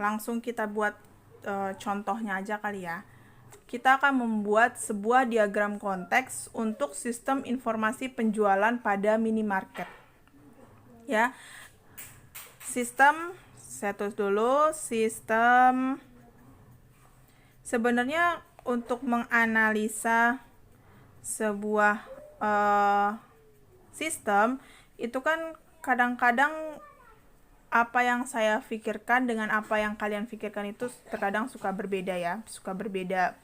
langsung kita buat contohnya aja kali ya. Kita akan membuat sebuah diagram konteks untuk sistem informasi penjualan pada minimarket. Ya. Sistem, saya tulis dulu, sistem. Sebenarnya untuk menganalisa sebuah sistem itu kan kadang-kadang apa yang saya pikirkan dengan apa yang kalian pikirkan itu terkadang suka berbeda ya, suka berbeda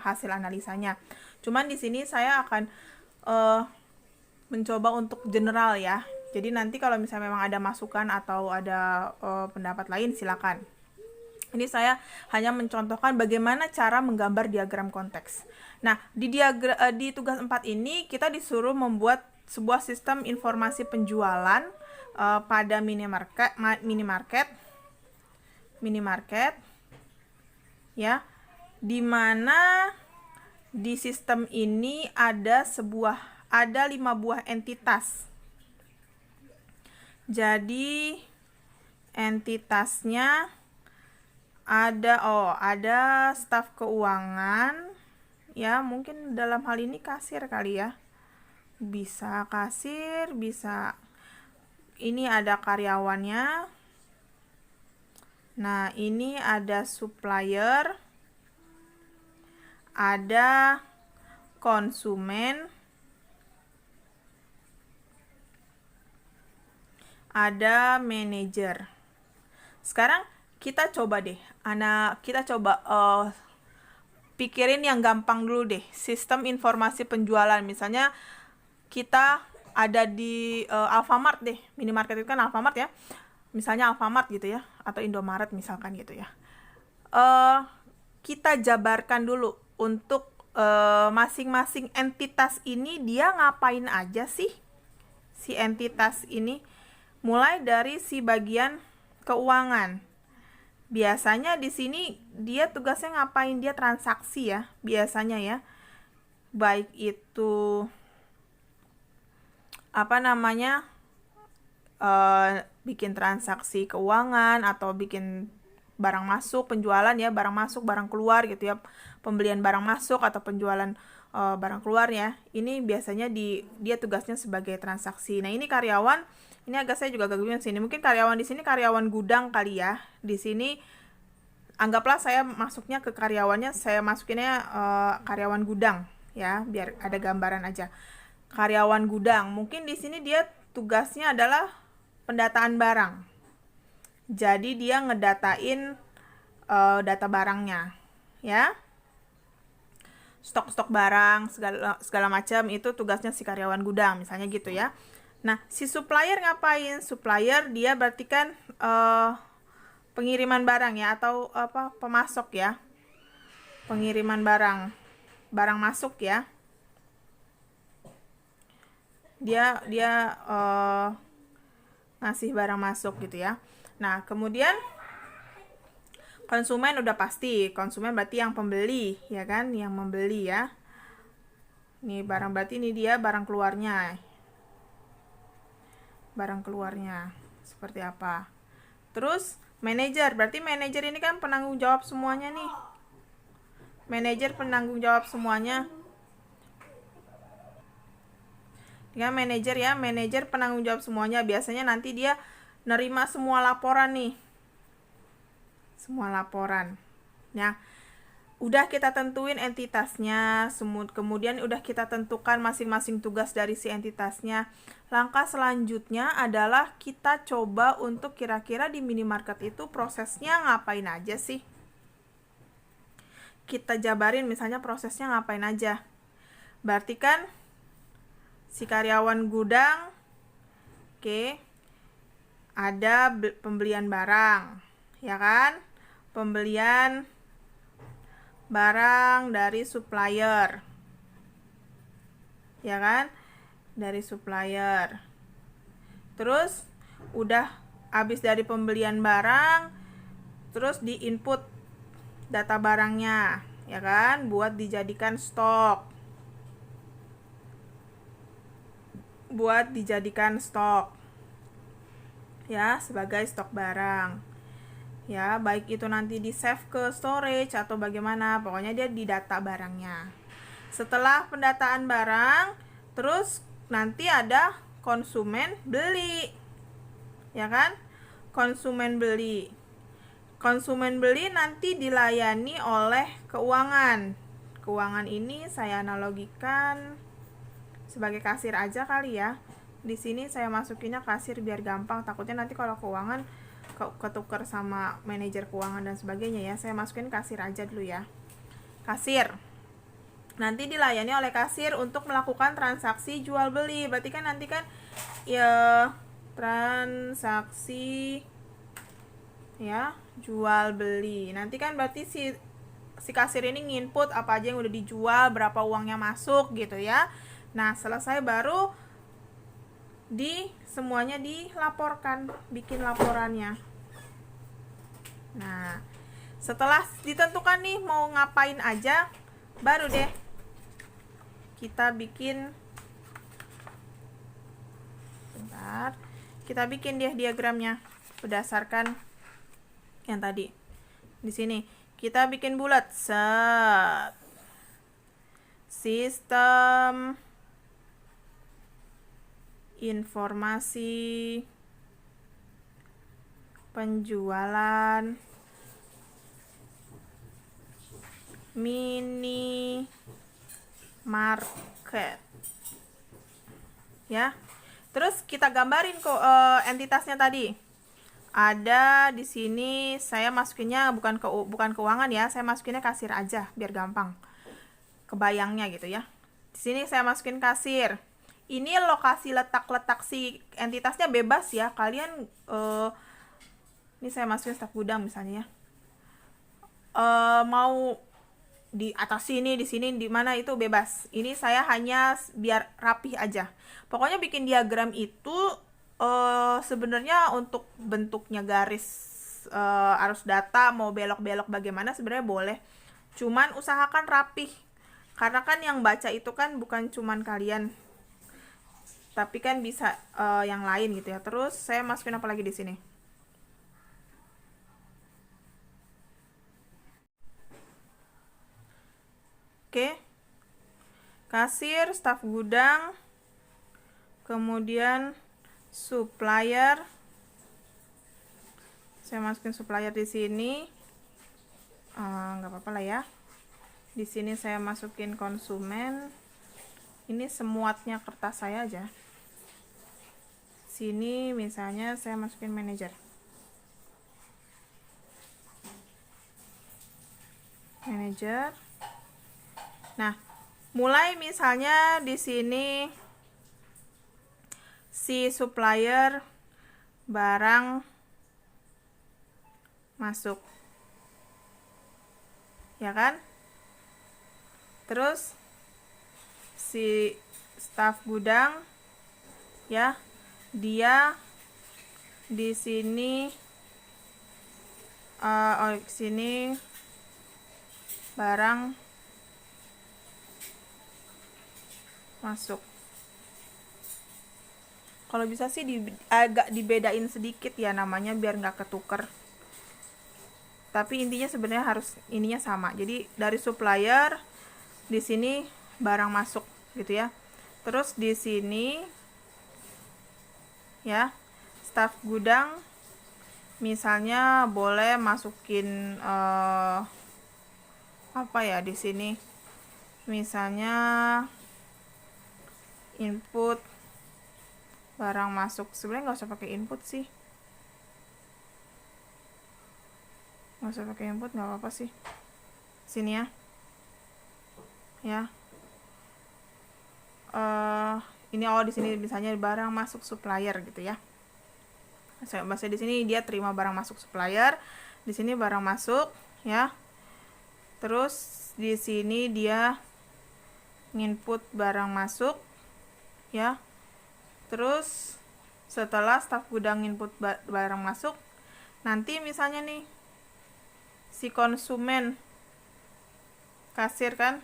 hasil analisanya. Cuman di sini saya akan mencoba untuk general ya. Jadi nanti kalau misalnya memang ada masukan atau ada pendapat lain silakan. Ini saya hanya mencontohkan bagaimana cara menggambar diagram konteks. Nah, di tugas 4 ini kita disuruh membuat sebuah sistem informasi penjualan pada minimarket ya, di mana di sistem ini ada 5 buah entitas. Jadi entitasnya ada staf keuangan ya, mungkin dalam hal ini kasir kali ya, bisa kasir, bisa ini ada karyawannya. Nah, ini ada supplier, ada konsumen, ada manajer. Sekarang kita coba deh, pikirin yang gampang dulu deh, sistem informasi penjualan. Misalnya kita ada di Alfamart deh, minimarket itu kan Alfamart ya, misalnya Alfamart gitu ya, atau Indomaret misalkan gitu ya. Kita jabarkan dulu untuk masing-masing entitas ini dia ngapain aja sih, si entitas ini. Mulai dari si bagian keuangan. Biasanya di sini dia tugasnya ngapain? Dia transaksi ya, biasanya ya. Baik itu bikin transaksi keuangan atau bikin barang masuk, penjualan ya, barang masuk, barang keluar gitu ya. Pembelian barang masuk atau penjualan barang keluar ya. Ini biasanya dia tugasnya sebagai transaksi. Nah, ini karyawan. Ini agak saya juga gabungin sini. Mungkin karyawan di sini karyawan gudang kali ya. Di sini anggaplah saya masuknya ke karyawannya, saya masukinnya karyawan gudang ya, biar ada gambaran aja. Karyawan gudang. Mungkin di sini dia tugasnya adalah pendataan barang. Jadi dia ngedatain data barangnya ya. Stok-stok barang segala macam itu tugasnya si karyawan gudang misalnya gitu ya. Nah, si supplier ngapain? Supplier dia berarti kan pengiriman barang ya, atau pemasok ya. Pengiriman barang masuk ya. Dia ngasih barang masuk gitu ya. Nah, kemudian konsumen udah pasti. Konsumen berarti yang pembeli ya kan, yang membeli ya. Nih barang berarti ini dia barang keluarnya. Barang keluarnya seperti apa. Terus manajer, berarti manajer ini kan penanggung jawab semuanya nih. Manajer penanggung jawab semuanya. Dia manajer ya, manajer penanggung jawab semuanya. Biasanya nanti dia nerima semua laporan nih. Semua laporan. Ya. Udah kita tentuin entitasnya, kemudian udah kita tentukan masing-masing tugas dari si entitasnya. Langkah selanjutnya adalah kita coba untuk kira-kira di minimarket itu prosesnya ngapain aja sih. Kita jabarin misalnya prosesnya ngapain aja. Berarti kan si karyawan gudang, ada pembelian barang, ya kan? Pembelian barang dari supplier, ya kan, dari supplier. Terus udah habis dari pembelian barang, terus di input data barangnya, ya kan, buat dijadikan stok, ya, sebagai stok barang. Ya, baik itu nanti di save ke storage atau bagaimana, pokoknya dia di data barangnya. Setelah pendataan barang, terus nanti ada konsumen beli, ya kan? Konsumen beli. Konsumen beli nanti dilayani oleh keuangan. Keuangan ini saya analogikan sebagai kasir aja kali ya. Di sini saya masukinnya kasir biar gampang. Takutnya nanti kalau keuangan ketukar sama manajer keuangan dan sebagainya ya. Saya masukin kasir aja dulu ya. Kasir. Nanti dilayani oleh kasir untuk melakukan transaksi jual beli. Berarti kan nanti kan ya transaksi ya jual beli. Nanti kan berarti si kasir ini nginput apa aja yang udah dijual, berapa uangnya masuk gitu ya. Nah, selesai baru semuanya dilaporkan, bikin laporannya. Nah, setelah ditentukan nih mau ngapain aja, baru deh kita bikin kita bikin deh diagramnya berdasarkan yang tadi. Di sini kita bikin bulat set sistem informasi penjualan mini market ya. Terus kita gambarin kok entitasnya tadi. Ada di sini saya masukinnya bukan keuangan ya, saya masukinnya kasir aja biar gampang kebayangnya gitu ya. Di sini saya masukin kasir. Ini lokasi letak si entitasnya bebas ya. Kalian ini saya masukin staf gudang misalnya ya. Mau di atas sini, di sini, di mana itu bebas. Ini saya hanya biar rapih aja. Pokoknya bikin diagram itu sebenarnya untuk bentuknya garis arus data mau belok-belok bagaimana sebenarnya boleh. Cuman usahakan rapih. Karena kan yang baca itu kan bukan cuman kalian, tapi kan bisa yang lain gitu ya. Terus saya masukin apa lagi di sini? Oke. Kasir, staf gudang, kemudian supplier. Saya masukin supplier di sini. Nggak apa-apa lah ya. Di sini saya masukin konsumen. Ini semuatnya kertas saya aja. Sini misalnya saya masukin manajer. Manajer. Nah, mulai misalnya di sini si supplier barang masuk. Ya kan? Terus si staf gudang ya, dia di sini sini barang masuk. Kalau bisa sih agak dibedain sedikit ya namanya biar nggak ketuker. Tapi intinya sebenarnya harus ininya sama. Jadi dari supplier di sini barang masuk gitu ya. Terus di sini ya staf gudang misalnya boleh masukin apa ya di sini. Misalnya input barang masuk. Sebenarnya nggak usah pakai input sih. Nggak usah pakai input, nggak apa-apa sih. Sini ya. Ya. Ini di sini misalnya barang masuk supplier gitu ya. Saya bahasa di sini dia terima barang masuk supplier. Di sini barang masuk ya. Terus di sini dia nginput barang masuk ya. Terus setelah staf gudang input barang masuk, nanti misalnya nih si konsumen kasir kan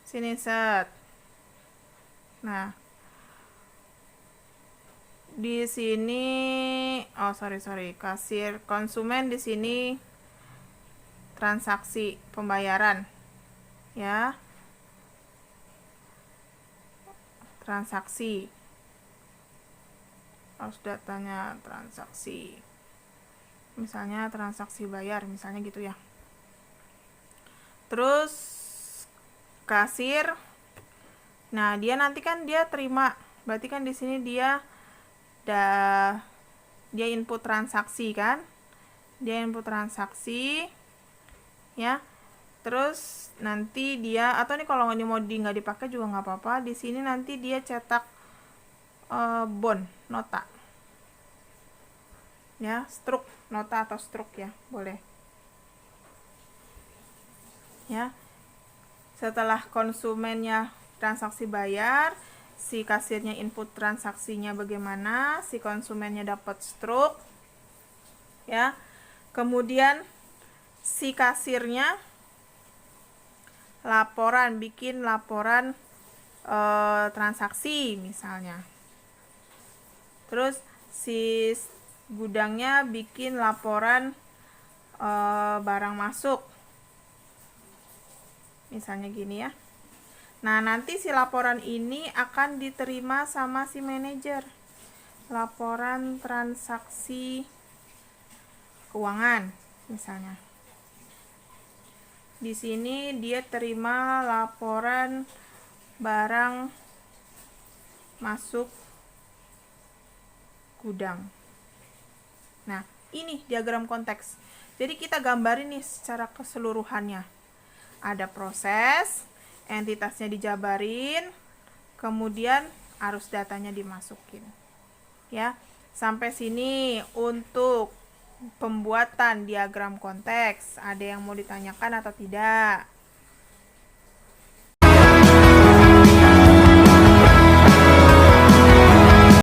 sini set. Nah, di sini kasir, konsumen di sini transaksi pembayaran ya, transaksi, harus datanya transaksi, misalnya transaksi bayar misalnya gitu ya. Terus kasir, nah dia nanti kan dia terima, berarti kan di sini dia input transaksi kan, dia input transaksi ya. Terus nanti dia, atau nih kalau ini mau nggak dipakai juga nggak apa-apa, di sini nanti dia cetak bond, nota ya, struk, nota atau struk ya, boleh ya. Setelah konsumennya transaksi bayar, si kasirnya input transaksinya bagaimana, si konsumennya dapat struk ya. Kemudian si kasirnya bikin laporan transaksi misalnya. Terus si gudangnya bikin laporan barang masuk misalnya gini ya. Nah, nanti si laporan ini akan diterima sama si manajer. Laporan transaksi keuangan misalnya. Di sini dia terima laporan barang masuk gudang. Nah, ini diagram konteks. Jadi kita gambarin nih secara keseluruhannya. Ada proses, entitasnya dijabarin, kemudian arus datanya dimasukin. Ya, sampai sini untuk pembuatan diagram konteks. Ada yang mau ditanyakan atau tidak?